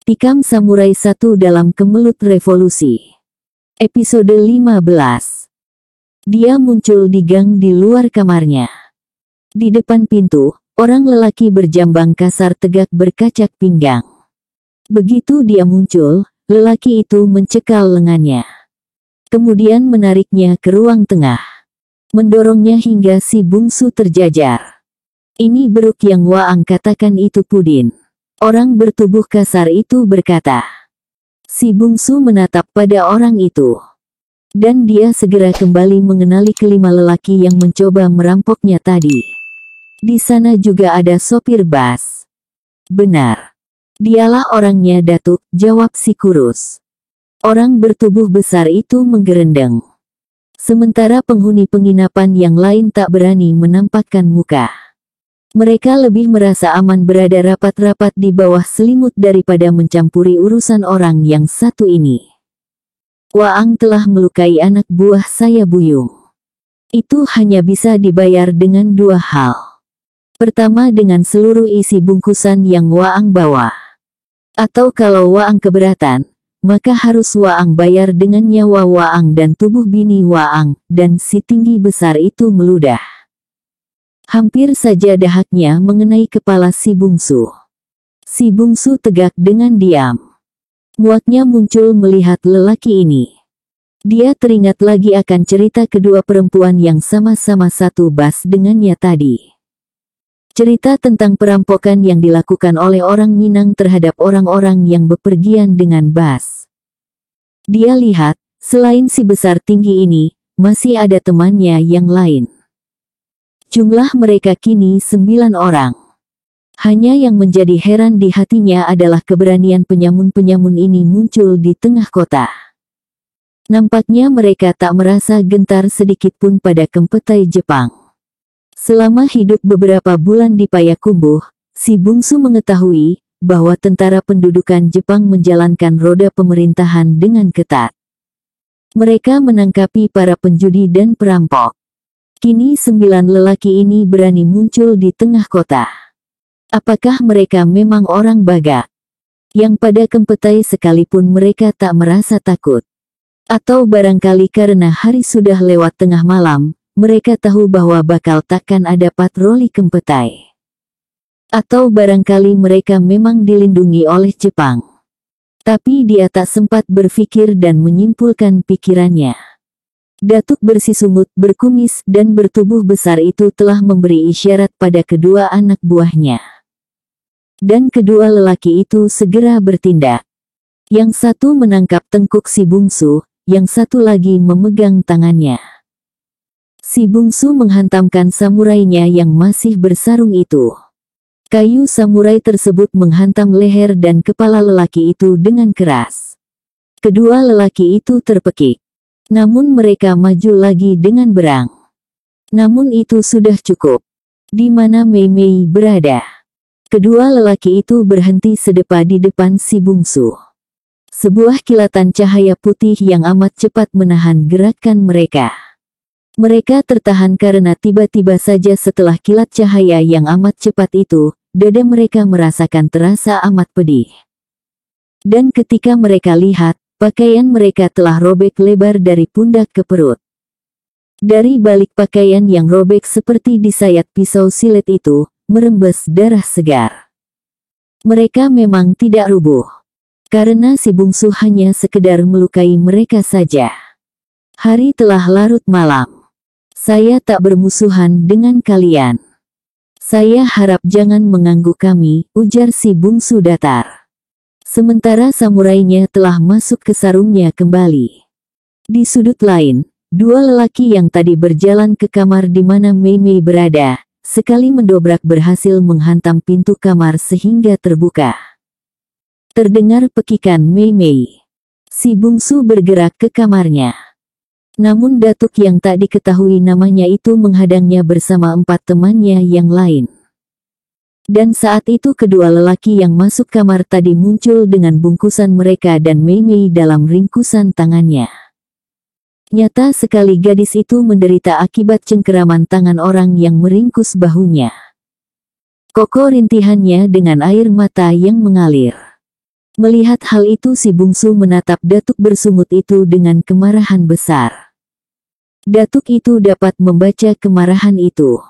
Tikam Samurai 1 dalam Kemelut Revolusi. Episode 15. Dia muncul di gang di luar kamarnya. Di depan pintu, orang lelaki berjambang kasar tegak berkacak pinggang. Begitu dia muncul, lelaki itu mencekal lengannya. Kemudian menariknya ke ruang tengah. Mendorongnya hingga si bungsu terjajar. Ini beruk yang Waang katakan itu Pudin. Orang bertubuh kasar itu berkata. Si bungsu menatap pada orang itu. Dan dia segera kembali mengenali kelima lelaki yang mencoba merampoknya tadi. Di sana juga ada sopir bas. Benar. Dialah orangnya Datuk, jawab si kurus. Orang bertubuh besar itu menggerendeng. Sementara penghuni penginapan yang lain tak berani menampakkan muka. Mereka lebih merasa aman berada rapat-rapat di bawah selimut daripada mencampuri urusan orang yang satu ini. Waang telah melukai anak buah saya Buyung. Itu hanya bisa dibayar dengan dua hal. Pertama dengan seluruh isi bungkusan yang Waang bawa. Atau kalau Waang keberatan, maka harus Waang bayar dengan nyawa Waang dan tubuh bini Waang, dan si tinggi besar itu meludah. Hampir saja dahaknya mengenai kepala si bungsu. Si bungsu tegak dengan diam. Muaknya muncul melihat lelaki ini. Dia teringat lagi akan cerita kedua perempuan yang sama-sama satu bas dengannya tadi. Cerita tentang perampokan yang dilakukan oleh orang Minang terhadap orang-orang yang bepergian dengan bas. Dia lihat, selain si besar tinggi ini, masih ada temannya yang lain. Jumlah mereka kini 9 orang. Hanya yang menjadi heran di hatinya adalah keberanian penyamun-penyamun ini muncul di tengah kota. Nampaknya mereka tak merasa gentar sedikitpun pada Kempetai Jepang. Selama hidup beberapa bulan di Payakumbuh, si bungsu mengetahui bahwa tentara pendudukan Jepang menjalankan roda pemerintahan dengan ketat. Mereka menangkapi para penjudi dan perampok. Kini 9 lelaki ini berani muncul di tengah kota. Apakah mereka memang orang Baga? Yang pada Kempetai sekalipun mereka tak merasa takut. Atau barangkali karena hari sudah lewat tengah malam, mereka tahu bahwa bakal takkan ada patroli Kempetai. Atau barangkali mereka memang dilindungi oleh Jepang. Tapi dia tak sempat berpikir dan menyimpulkan pikirannya. Datuk bersisungut, berkumis, dan bertubuh besar itu telah memberi isyarat pada kedua anak buahnya. Dan kedua lelaki itu segera bertindak. Yang satu menangkap tengkuk si bungsu, yang satu lagi memegang tangannya. Si bungsu menghantamkan samurainya yang masih bersarung itu. Kayu samurai tersebut menghantam leher dan kepala lelaki itu dengan keras. Kedua lelaki itu terpekik. Namun mereka maju lagi dengan berang. Namun itu sudah cukup. Di mana Mei Mei berada? Kedua lelaki itu berhenti sedepa di depan si bungsu. Sebuah kilatan cahaya putih yang amat cepat menahan gerakan mereka. Mereka tertahan karena tiba-tiba saja setelah kilat cahaya yang amat cepat itu, dada mereka merasakan terasa amat pedih. Dan ketika mereka lihat, pakaian mereka telah robek lebar dari pundak ke perut. Dari balik pakaian yang robek seperti disayat pisau silet itu, merembes darah segar. Mereka memang tidak rubuh. Karena si bungsu hanya sekedar melukai mereka saja. Hari telah larut malam. Saya tak bermusuhan dengan kalian. Saya harap jangan mengganggu kami, ujar si bungsu datar. Sementara samurainya telah masuk ke sarungnya kembali. Di sudut lain, dua lelaki yang tadi berjalan ke kamar di mana Mei Mei berada, sekali mendobrak berhasil menghantam pintu kamar sehingga terbuka. Terdengar pekikan Mei Mei. Si bungsu bergerak ke kamarnya. Namun Datuk yang tak diketahui namanya itu menghadangnya bersama 4 temannya yang lain. Dan saat itu kedua lelaki yang masuk kamar tadi muncul dengan bungkusan mereka dan Mei Mei dalam ringkusan tangannya. Nyata sekali gadis itu menderita akibat cengkeraman tangan orang yang meringkus bahunya. Koko rintihannya dengan air mata yang mengalir. Melihat hal itu si bungsu menatap datuk bersungut itu dengan kemarahan besar. Datuk itu dapat membaca kemarahan itu.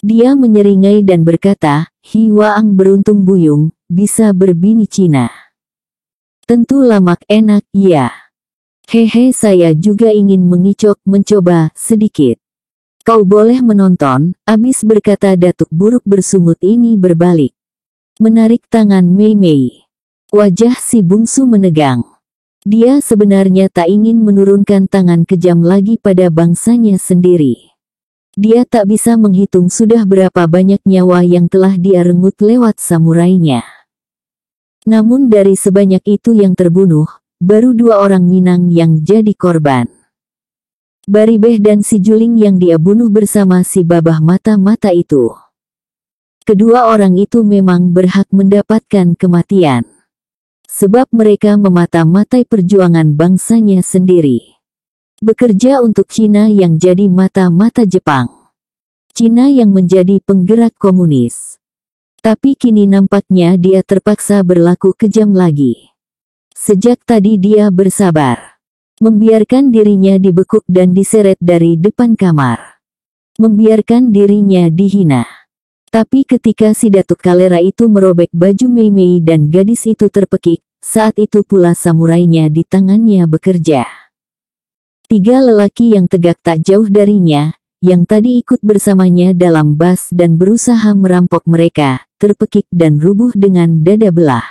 Dia menyeringai dan berkata, "Hi Waang beruntung buyung, bisa berbini Cina. Tentu lamak enak, ya. Hehe, saya juga ingin mencoba sedikit. Kau boleh menonton." Abis berkata datuk buruk bersungut ini berbalik. Menarik tangan Mei Mei. Wajah si bungsu menegang. Dia sebenarnya tak ingin menurunkan tangan kejam lagi pada bangsanya sendiri. Dia tak bisa menghitung sudah berapa banyak nyawa yang telah dia renggut lewat samurainya. Namun dari sebanyak itu yang terbunuh, baru 2 orang Minang yang jadi korban. Baribeh dan si Juling yang dia bunuh bersama si babah mata-mata itu. Kedua orang itu memang berhak mendapatkan kematian. Sebab mereka memata-matai perjuangan bangsanya sendiri. Bekerja untuk Cina yang jadi mata-mata Jepang. Cina yang menjadi penggerak komunis. Tapi kini nampaknya dia terpaksa berlaku kejam lagi. Sejak tadi dia bersabar. Membiarkan dirinya dibekuk dan diseret dari depan kamar. Membiarkan dirinya dihina. Tapi ketika si Datuk Kalera itu merobek baju Mei Mei dan gadis itu terpekik, saat itu pula samurainya di tangannya bekerja. 3 lelaki yang tegak tak jauh darinya, yang tadi ikut bersamanya dalam bas dan berusaha merampok mereka, terpekik dan rubuh dengan dada belah.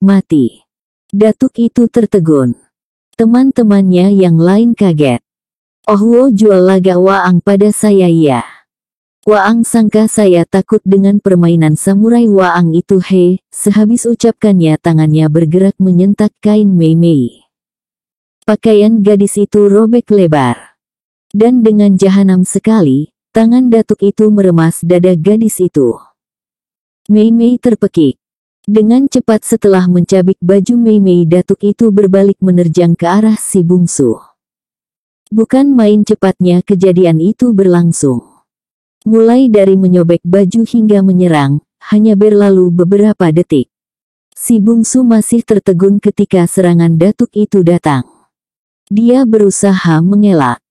Mati. Datuk itu tertegun. Teman-temannya yang lain kaget. "Oh, jual laga Waang pada saya ya. Waang sangka saya takut dengan permainan samurai Waang itu he." Sehabis ucapkannya tangannya bergerak menyentak kain Mei Mei. Pakaian gadis itu robek lebar. Dan dengan jahanam sekali, tangan datuk itu meremas dada gadis itu. Mei Mei terpekik. Dengan cepat setelah mencabik baju Mei Mei, datuk itu berbalik menerjang ke arah si bungsu. Bukan main cepatnya kejadian itu berlangsung. Mulai dari menyobek baju hingga menyerang, hanya berlalu beberapa detik. Si bungsu masih tertegun ketika serangan datuk itu datang. Dia berusaha mengelak.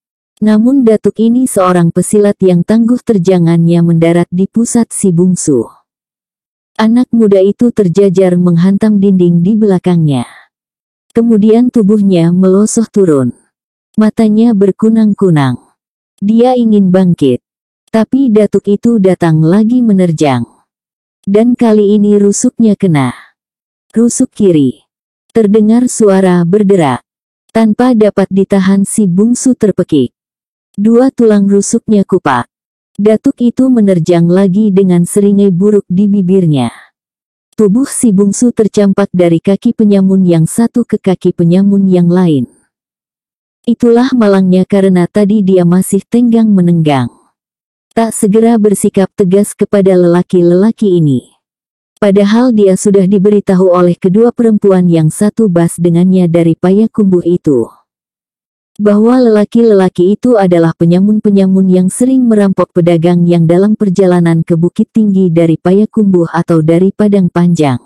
Namun datuk ini seorang pesilat yang tangguh, terjangannya mendarat di pusat si bungsu. Anak muda itu terjajar menghantam dinding di belakangnya. Kemudian tubuhnya melosoh turun. Matanya berkunang-kunang. Dia ingin bangkit. Tapi datuk itu datang lagi menerjang. Dan kali ini rusuknya kena. Rusuk kiri. Terdengar suara berderak. Tanpa dapat ditahan si bungsu terpekik. 2 tulang rusuknya kupak. Datuk itu menerjang lagi dengan seringai buruk di bibirnya. Tubuh si bungsu tercampak dari kaki penyamun yang satu ke kaki penyamun yang lain. Itulah malangnya karena tadi dia masih tenggang menenggang. Tak segera bersikap tegas kepada lelaki-lelaki ini. Padahal dia sudah diberitahu oleh kedua perempuan yang satu bas dengannya dari Payakumbuh itu, bahwa lelaki-lelaki itu adalah penyamun-penyamun yang sering merampok pedagang yang dalam perjalanan ke Bukit Tinggi dari Payakumbuh atau dari Padang Panjang.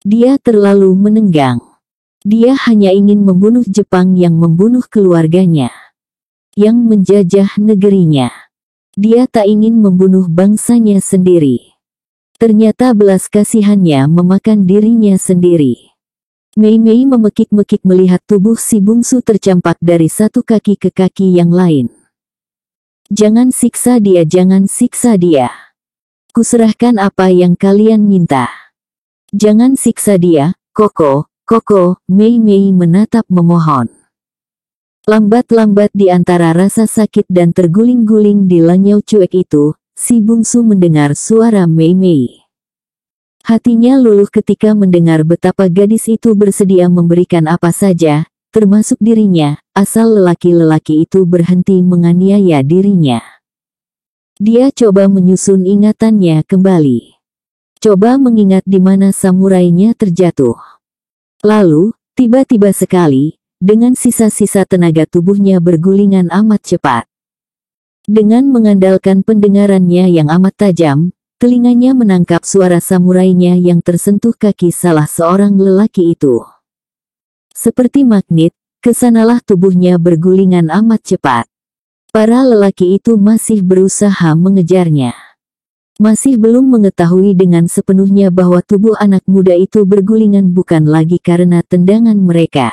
Dia terlalu menenggang. Dia hanya ingin membunuh Jepang yang membunuh keluarganya, yang menjajah negerinya. Dia tak ingin membunuh bangsanya sendiri. Ternyata belas kasihannya memakan dirinya sendiri. Mei Mei memekik-mekik melihat tubuh si bungsu tercampak dari satu kaki ke kaki yang lain. Jangan siksa dia, jangan siksa dia. Kuserahkan apa yang kalian minta. Jangan siksa dia, Koko, Koko. Mei Mei menatap memohon. Lambat-lambat di antara rasa sakit dan terguling-guling di lanyau cuek itu, si bungsu mendengar suara Mei Mei. Hatinya luluh ketika mendengar betapa gadis itu bersedia memberikan apa saja, termasuk dirinya, asal lelaki-lelaki itu berhenti menganiaya dirinya. Dia coba menyusun ingatannya kembali. Coba mengingat di mana samurainya terjatuh. Lalu, tiba-tiba sekali, dengan sisa-sisa tenaga tubuhnya bergulingan amat cepat. Dengan mengandalkan pendengarannya yang amat tajam, Telinganya menangkap suara samurainya yang tersentuh kaki salah seorang lelaki itu. Seperti magnet, kesanalah tubuhnya bergulingan amat cepat. Para lelaki itu masih berusaha mengejarnya. Masih belum mengetahui dengan sepenuhnya bahwa tubuh anak muda itu bergulingan bukan lagi karena tendangan mereka.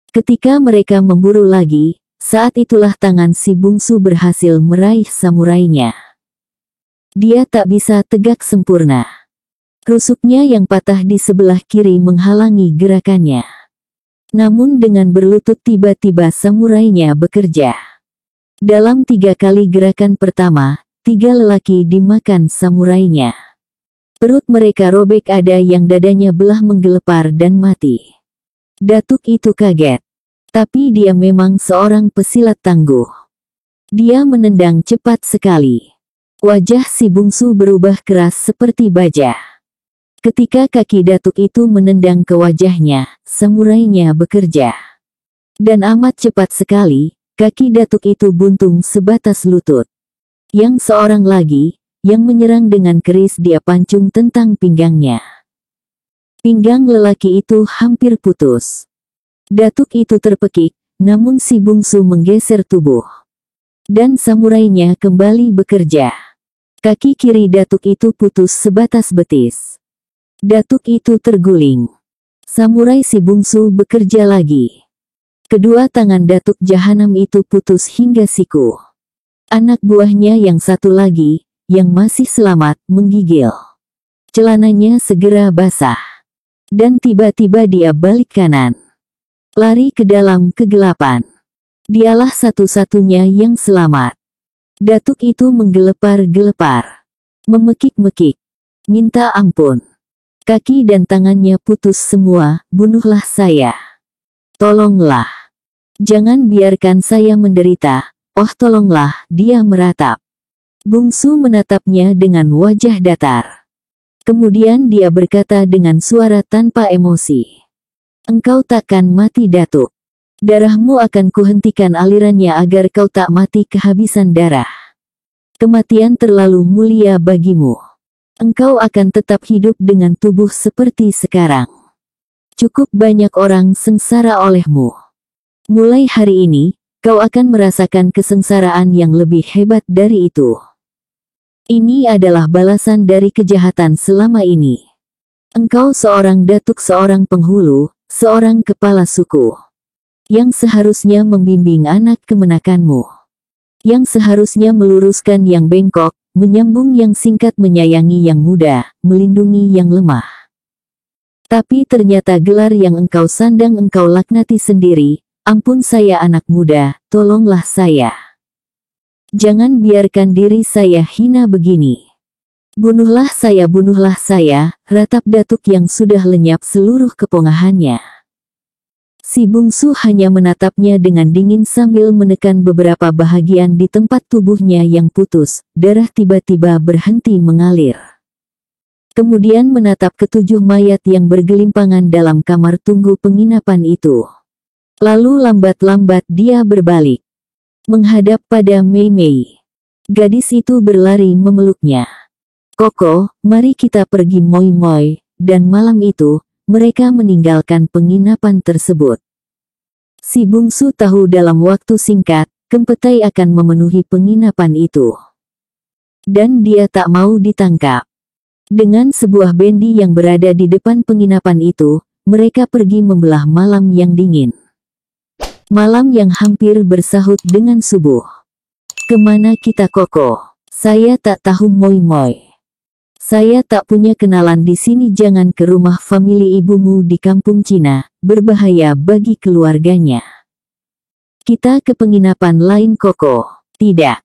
Ketika mereka memburu lagi, saat itulah tangan si bungsu berhasil meraih samurainya. Dia tak bisa tegak sempurna. Rusuknya yang patah di sebelah kiri menghalangi gerakannya. Namun dengan berlutut tiba-tiba samurainya bekerja. Dalam 3 kali gerakan pertama, 3 lelaki dimakan samurainya. Perut mereka robek, ada yang dadanya belah menggelepar dan mati. Datuk itu kaget. Tapi dia memang seorang pesilat tangguh. Dia menendang cepat sekali. Wajah si bungsu berubah keras seperti baja. Ketika kaki datuk itu menendang ke wajahnya, samurainya bekerja. Dan amat cepat sekali, kaki datuk itu buntung sebatas lutut. Yang seorang lagi, yang menyerang dengan keris dia pancung tentang pinggangnya. Pinggang lelaki itu hampir putus. Datuk itu terpekik, namun si bungsu menggeser tubuh. Dan samurainya kembali bekerja. Kaki kiri datuk itu putus sebatas betis. Datuk itu terguling. Samurai si bungsu bekerja lagi. Kedua tangan datuk jahanam itu putus hingga siku. Anak buahnya yang satu lagi, yang masih selamat, menggigil. Celananya segera basah. Dan tiba-tiba dia balik kanan. Lari ke dalam kegelapan. Dialah satu-satunya yang selamat. Datuk itu menggelepar-gelepar. Memekik-mekik. Minta ampun. Kaki dan tangannya putus semua, bunuhlah saya. Tolonglah. Jangan biarkan saya menderita. Oh tolonglah, dia meratap. Bungsu menatapnya dengan wajah datar. Kemudian dia berkata dengan suara tanpa emosi. Engkau takkan mati datuk. Darahmu akan kuhentikan alirannya agar kau tak mati kehabisan darah. Kematian terlalu mulia bagimu. Engkau akan tetap hidup dengan tubuh seperti sekarang. Cukup banyak orang sengsara olehmu. Mulai hari ini, kau akan merasakan kesengsaraan yang lebih hebat dari itu. Ini adalah balasan dari kejahatan selama ini. Engkau seorang datuk, seorang penghulu, seorang kepala suku. Yang seharusnya membimbing anak kemenakanmu. Yang seharusnya meluruskan yang bengkok, menyambung yang singkat, menyayangi yang muda, melindungi yang lemah. Tapi ternyata gelar yang engkau sandang engkau laknati sendiri. Ampun saya anak muda, tolonglah saya. Jangan biarkan diri saya hina begini. Bunuhlah saya, ratap datuk yang sudah lenyap seluruh kepongahannya. Si bungsu hanya menatapnya dengan dingin sambil menekan beberapa bahagian di tempat tubuhnya yang putus, darah tiba-tiba berhenti mengalir. Kemudian menatap ketujuh mayat yang bergelimpangan dalam kamar tunggu penginapan itu. Lalu lambat-lambat dia berbalik. Menghadap pada Mei Mei. Gadis itu berlari memeluknya. Koko, mari kita pergi moi-moi, dan malam itu, mereka meninggalkan penginapan tersebut. Si bungsu tahu dalam waktu singkat, Kempetai akan memenuhi penginapan itu. Dan dia tak mau ditangkap. Dengan sebuah bendi yang berada di depan penginapan itu, mereka pergi membelah malam yang dingin. Malam yang hampir bersahut dengan subuh. Kemana kita Koko? Saya tak tahu moi-moi. Saya tak punya kenalan di sini, jangan ke rumah famili ibumu di kampung Cina, berbahaya bagi keluarganya. Kita ke penginapan lain Koko. Tidak.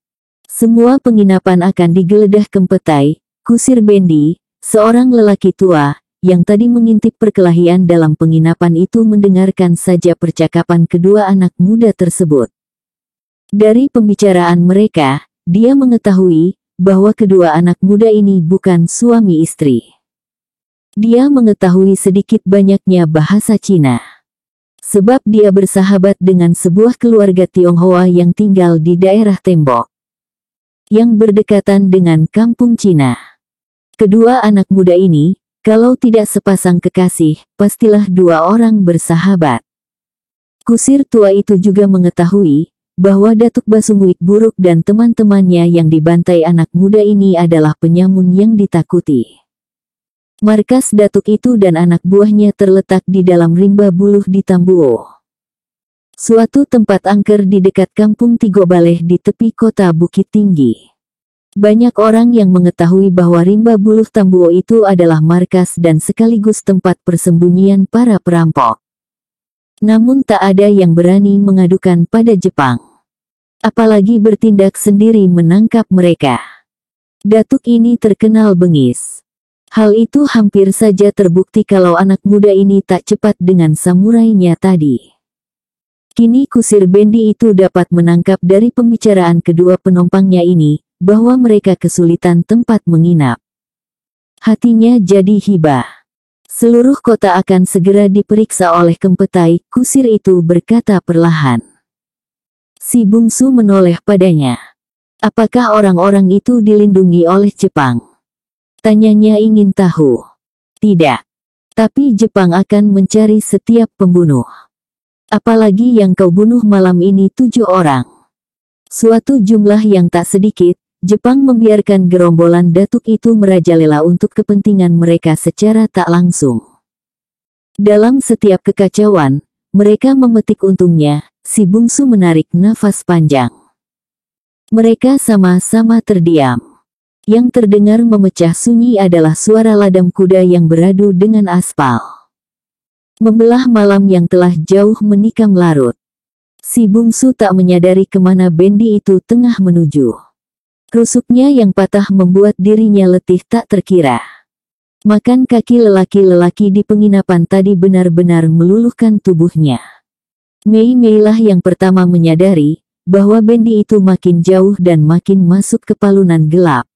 Semua penginapan akan digeledah Kempetai, kusir Bendi, seorang lelaki tua, yang tadi mengintip perkelahian dalam penginapan itu mendengarkan saja percakapan kedua anak muda tersebut. Dari pembicaraan mereka, dia mengetahui bahwa kedua anak muda ini bukan suami istri. Dia mengetahui sedikit banyaknya bahasa Cina. Sebab dia bersahabat dengan sebuah keluarga Tionghoa yang tinggal di daerah tembok. yang berdekatan dengan kampung Cina. Kedua anak muda ini, kalau tidak sepasang kekasih, pastilah dua orang bersahabat. Kusir tua itu juga mengetahui bahwa Datuk Basungwik Buruk dan teman-temannya yang dibantai anak muda ini adalah penyamun yang ditakuti. Markas Datuk itu dan anak buahnya terletak di dalam rimba buluh di Tambuo, suatu tempat angker di dekat kampung Tigobaleh di tepi kota Bukit Tinggi. Banyak orang yang mengetahui bahwa rimba buluh Tambuo itu adalah markas dan sekaligus tempat persembunyian para perampok. Namun tak ada yang berani mengadukan pada Jepang, apalagi bertindak sendiri menangkap mereka. Datuk ini terkenal bengis. Hal itu hampir saja terbukti kalau anak muda ini tak cepat dengan samurainya tadi. Kini kusir bendi itu dapat menangkap dari pembicaraan kedua penumpangnya ini, bahwa mereka kesulitan tempat menginap. Hatinya jadi hibah. Seluruh kota akan segera diperiksa oleh Kempetai, kusir itu berkata perlahan. Si bungsu menoleh padanya. Apakah orang-orang itu dilindungi oleh Jepang? Tanyanya ingin tahu. Tidak. Tapi Jepang akan mencari setiap pembunuh. Apalagi yang kau bunuh malam ini 7 orang. Suatu jumlah yang tak sedikit. Jepang membiarkan gerombolan datuk itu merajalela untuk kepentingan mereka secara tak langsung. Dalam setiap kekacauan, mereka memetik untungnya. Si bungsu menarik nafas panjang. Mereka sama-sama terdiam. Yang terdengar memecah sunyi adalah suara ladam kuda yang beradu dengan aspal. Membelah malam yang telah jauh menikam larut. Si bungsu tak menyadari kemana bendi itu tengah menuju. Rusuknya yang patah membuat dirinya letih tak terkira. Makan kaki lelaki-lelaki di penginapan tadi benar-benar meluluhkan tubuhnya. Mei lah yang pertama menyadari bahwa bendi itu makin jauh dan makin masuk ke palunan gelap.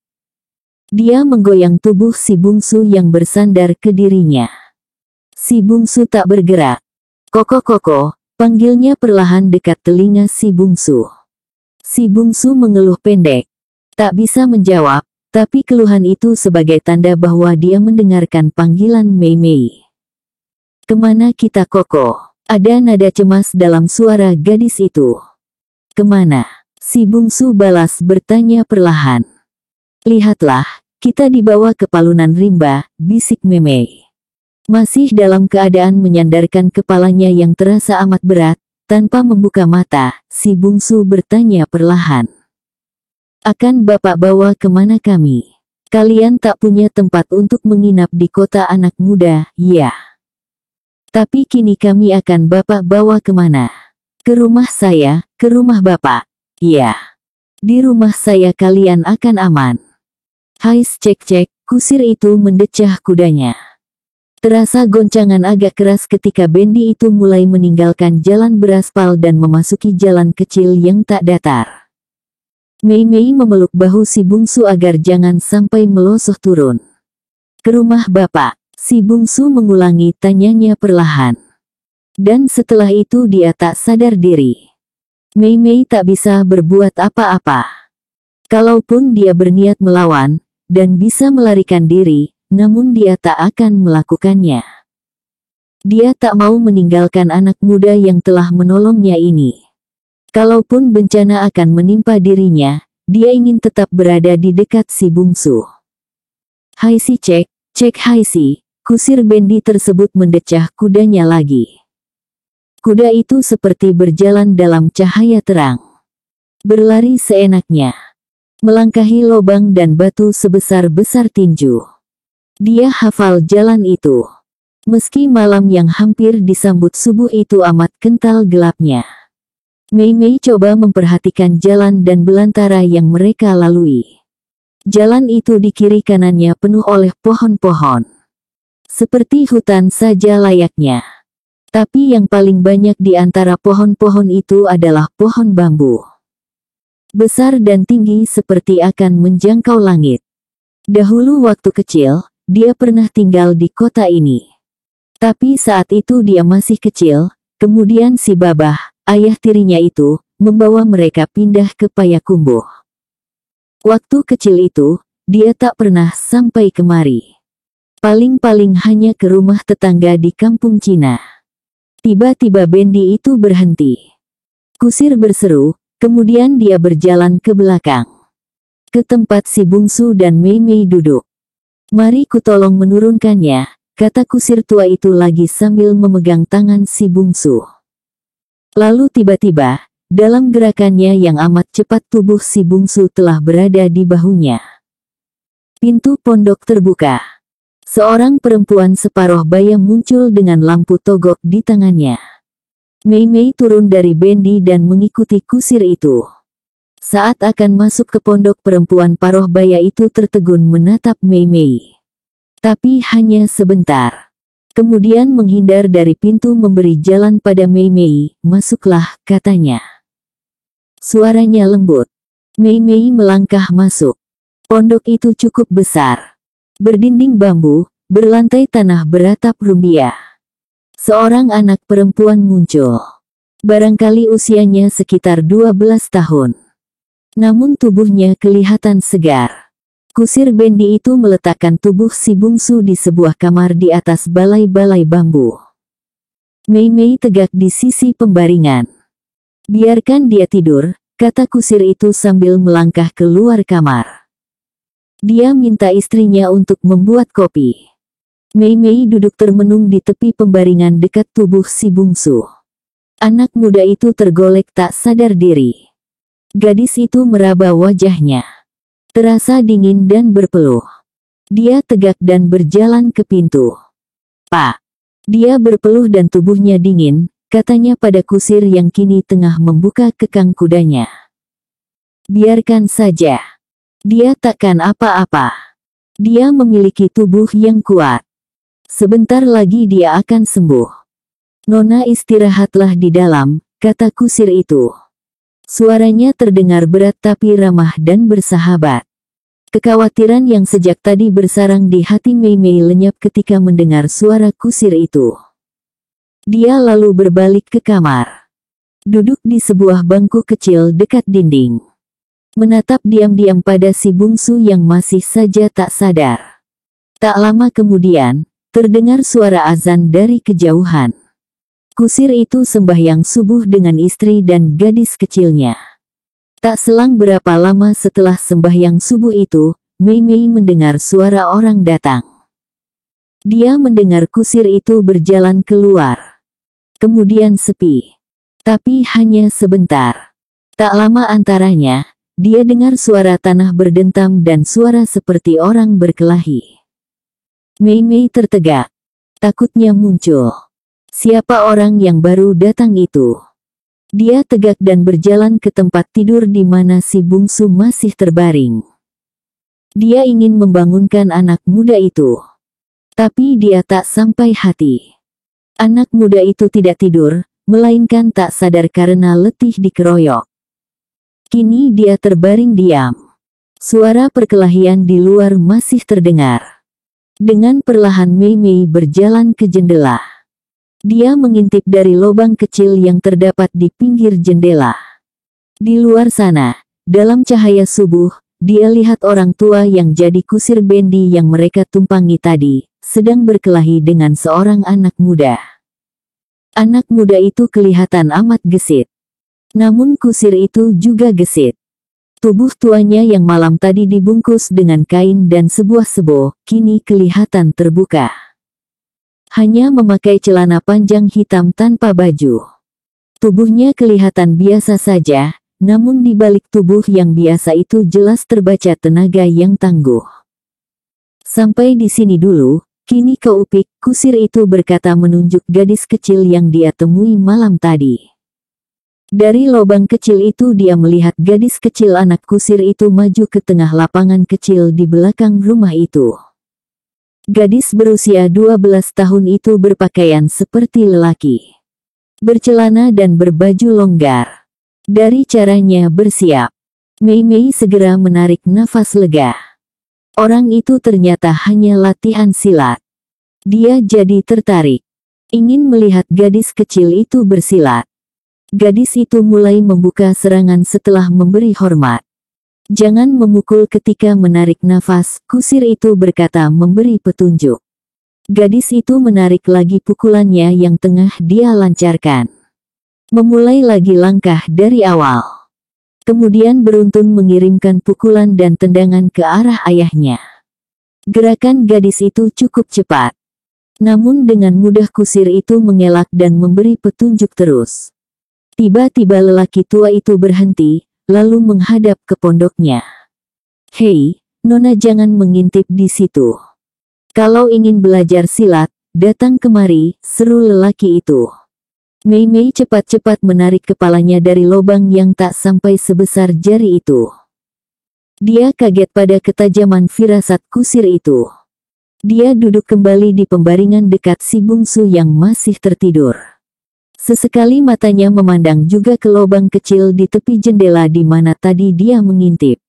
Dia menggoyang tubuh si bungsu yang bersandar ke dirinya. Si bungsu tak bergerak. Koko, panggilnya perlahan dekat telinga si bungsu. Si bungsu mengeluh pendek. Tak bisa menjawab, tapi keluhan itu sebagai tanda bahwa dia mendengarkan panggilan Mei. Kemana kita Koko? Ada nada cemas dalam suara gadis itu. Kemana? Si bungsu balas bertanya perlahan. Lihatlah, kita dibawa ke palunan rimba, bisik Mei. Masih dalam keadaan menyandarkan kepalanya yang terasa amat berat, tanpa membuka mata, si bungsu bertanya perlahan. Akan Bapak bawa kemana kami? Kalian tak punya tempat untuk menginap di kota anak muda, ya. Tapi kini kami akan Bapak bawa kemana? Ke rumah saya, ke rumah Bapak. Ya. Di rumah saya kalian akan aman. Hais cek, kusir itu mendecah kudanya. Terasa goncangan agak keras ketika bendi itu mulai meninggalkan jalan beraspal dan memasuki jalan kecil yang tak datar. Mei memeluk bahu si bungsu agar jangan sampai melosot turun. Ke rumah Bapak, si bungsu mengulangi tanyanya perlahan. Dan setelah itu dia tak sadar diri. Mei tak bisa berbuat apa-apa. Kalaupun dia berniat melawan, dan bisa melarikan diri, namun dia tak akan melakukannya. Dia tak mau meninggalkan anak muda yang telah menolongnya ini. Kalaupun bencana akan menimpa dirinya, dia ingin tetap berada di dekat si bungsu. Haisi cek Haisi, kusir bendi tersebut mendecah kudanya lagi. Kuda itu seperti berjalan dalam cahaya terang. Berlari seenaknya. Melangkahi lubang dan batu sebesar-besar tinju. Dia hafal jalan itu. Meski malam yang hampir disambut subuh itu amat kental gelapnya. Mei coba memperhatikan jalan dan belantara yang mereka lalui. Jalan itu di kiri kanannya penuh oleh pohon-pohon. Seperti hutan saja layaknya. Tapi yang paling banyak di antara pohon-pohon itu adalah pohon bambu. Besar dan tinggi seperti akan menjangkau langit. Dahulu waktu kecil, dia pernah tinggal di kota ini. Tapi saat itu dia masih kecil, kemudian si Babah, ayah tirinya itu, membawa mereka pindah ke Payakumbuh. Waktu kecil itu, dia tak pernah sampai kemari. Paling-paling hanya ke rumah tetangga di kampung Cina. Tiba-tiba Bendy itu berhenti. Kusir berseru, kemudian dia berjalan ke belakang. Ke tempat si bungsu dan Mei Mei duduk. "Mari kutolong menurunkannya," kata kusir tua itu lagi sambil memegang tangan si bungsu. Lalu tiba-tiba, dalam gerakannya yang amat cepat tubuh si bungsu telah berada di bahunya. Pintu pondok terbuka. Seorang perempuan separuh baya muncul dengan lampu togok di tangannya. Mei Mei turun dari Bendy dan mengikuti kusir itu. Saat akan masuk ke pondok, perempuan paruh baya itu tertegun menatap Mei Mei. Tapi hanya sebentar. Kemudian menghindar dari pintu memberi jalan pada Mei Mei. "Masuklah," katanya. Suaranya lembut. Mei Mei melangkah masuk. Pondok itu cukup besar. Berdinding bambu, berlantai tanah beratap rumbia. Seorang anak perempuan muncul. Barangkali usianya sekitar 12 tahun. Namun tubuhnya kelihatan segar. Kusir Bendy itu meletakkan tubuh si bungsu di sebuah kamar di atas balai-balai bambu. Mei Mei tegak di sisi pembaringan. "Biarkan dia tidur," kata kusir itu sambil melangkah keluar kamar. Dia minta istrinya untuk membuat kopi. Mei Mei duduk termenung di tepi pembaringan dekat tubuh si bungsu. Anak muda itu tergolek tak sadar diri. Gadis itu meraba wajahnya. Terasa dingin dan berpeluh. Dia tegak dan berjalan ke pintu. "Pak." Dia berpeluh dan tubuhnya dingin, katanya pada kusir yang kini tengah membuka kekang kudanya. "Biarkan saja. Dia takkan apa-apa. Dia memiliki tubuh yang kuat. Sebentar lagi dia akan sembuh. Nona istirahatlah di dalam," kata kusir itu. Suaranya terdengar berat tapi ramah dan bersahabat. Kekhawatiran yang sejak tadi bersarang di hati Mei Mei lenyap ketika mendengar suara kusir itu. Dia lalu berbalik ke kamar. Duduk di sebuah bangku kecil dekat dinding. Menatap diam-diam pada si bungsu yang masih saja tak sadar. Tak lama kemudian, terdengar suara azan dari kejauhan. Kusir itu sembahyang subuh dengan istri dan gadis kecilnya. Tak selang berapa lama setelah sembahyang subuh itu, Mei Mei mendengar suara orang datang. Dia mendengar kusir itu berjalan keluar. Kemudian sepi. Tapi hanya sebentar. Tak lama antaranya, dia dengar suara tanah berdentam dan suara seperti orang berkelahi. Mei Mei tertegak. Takutnya muncul. Siapa orang yang baru datang itu? Dia tegak dan berjalan ke tempat tidur di mana si bungsu masih terbaring. Dia ingin membangunkan anak muda itu. Tapi dia tak sampai hati. Anak muda itu tidak tidur, melainkan tak sadar karena letih dikeroyok. Kini dia terbaring diam. Suara perkelahian di luar masih terdengar. Dengan perlahan Mei Mei berjalan ke jendela. Dia mengintip dari lubang kecil yang terdapat di pinggir jendela. Di luar sana, dalam cahaya subuh, dia lihat orang tua yang jadi kusir Bendy yang mereka tumpangi tadi, sedang berkelahi dengan seorang anak muda. Anak muda itu kelihatan amat gesit. Namun kusir itu juga gesit. Tubuh tuanya yang malam tadi dibungkus dengan kain dan sebuah sebo, kini kelihatan terbuka. Hanya memakai celana panjang hitam tanpa baju. Tubuhnya kelihatan biasa saja, namun di balik tubuh yang biasa itu jelas terbaca tenaga yang tangguh. "Sampai di sini dulu, kini kau upik," kusir itu berkata menunjuk gadis kecil yang dia temui malam tadi. Dari lubang kecil itu dia melihat gadis kecil anak kusir itu maju ke tengah lapangan kecil di belakang rumah itu. Gadis berusia 12 tahun itu berpakaian seperti lelaki. Bercelana dan berbaju longgar. Dari caranya bersiap, Mei Mei segera menarik nafas lega. Orang itu ternyata hanya latihan silat. Dia jadi tertarik. Ingin melihat gadis kecil itu bersilat. Gadis itu mulai membuka serangan setelah memberi hormat. Jangan memukul ketika menarik nafas, kusir itu berkata memberi petunjuk. Gadis itu menarik lagi pukulannya yang tengah dia lancarkan. Memulai lagi langkah dari awal. Kemudian beruntun mengirimkan pukulan dan tendangan ke arah ayahnya. Gerakan gadis itu cukup cepat. Namun dengan mudah kusir itu mengelak dan memberi petunjuk terus. Tiba-tiba lelaki tua itu berhenti, lalu menghadap ke pondoknya. "Hei, Nona, jangan mengintip di situ. Kalau ingin belajar silat, datang kemari," seru lelaki itu. Mei Mei cepat-cepat menarik kepalanya dari lubang yang tak sampai sebesar jari itu. Dia kaget pada ketajaman firasat kusir itu. Dia duduk kembali di pembaringan dekat si bungsu yang masih tertidur. Sesekali matanya memandang juga ke lubang kecil di tepi jendela di mana tadi dia mengintip.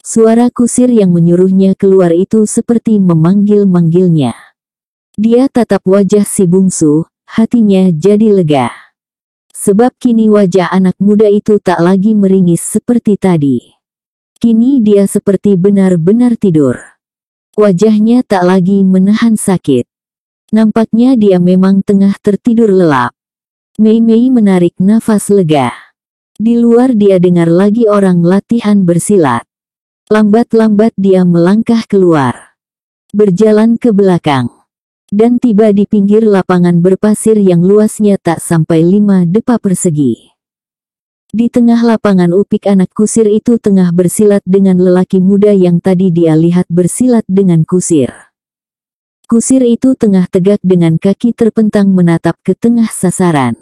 Suara kusir yang menyuruhnya keluar itu seperti memanggil-manggilnya. Dia tatap wajah si bungsu, hatinya jadi lega. Sebab kini wajah anak muda itu tak lagi meringis seperti tadi. Kini dia seperti benar-benar tidur. Wajahnya tak lagi menahan sakit. Nampaknya dia memang tengah tertidur lelap. Mei Mei menarik nafas lega. Di luar dia dengar lagi orang latihan bersilat. Lambat-lambat dia melangkah keluar. Berjalan ke belakang. Dan tiba di pinggir lapangan berpasir yang luasnya tak sampai 5 depa persegi. Di tengah lapangan Upik anak kusir itu tengah bersilat dengan lelaki muda yang tadi dia lihat bersilat dengan kusir. Kusir itu tengah tegak dengan kaki terpentang menatap ke tengah sasaran.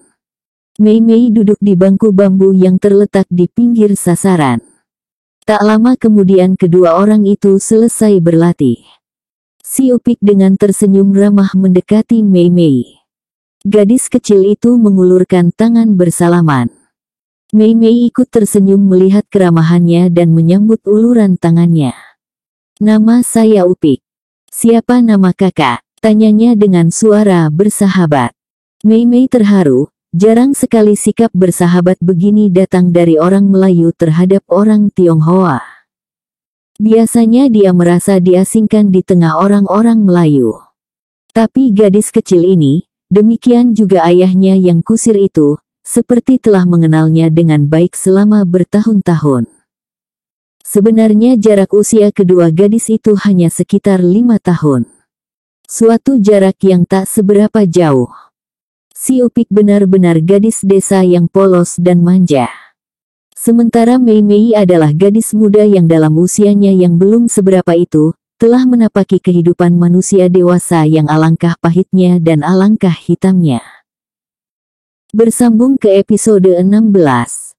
Mei Mei duduk di bangku bambu yang terletak di pinggir sasaran. Tak lama kemudian kedua orang itu selesai berlatih. Si Upik dengan tersenyum ramah mendekati Mei Mei. Gadis kecil itu mengulurkan tangan bersalaman. Mei Mei ikut tersenyum melihat keramahannya dan menyambut uluran tangannya. "Nama saya Upik." "Siapa nama kakak?" tanyanya dengan suara bersahabat. Mei Mei terharu, jarang sekali sikap bersahabat begini datang dari orang Melayu terhadap orang Tionghoa. Biasanya dia merasa diasingkan di tengah orang-orang Melayu. Tapi gadis kecil ini, demikian juga ayahnya yang kusir itu, seperti telah mengenalnya dengan baik selama bertahun-tahun. Sebenarnya jarak usia kedua gadis itu hanya sekitar 5 tahun. Suatu jarak yang tak seberapa jauh. Si Upik benar-benar gadis desa yang polos dan manja. Sementara Mei Mei adalah gadis muda yang dalam usianya yang belum seberapa itu, telah menapaki kehidupan manusia dewasa yang alangkah pahitnya dan alangkah hitamnya. Bersambung ke episode 16.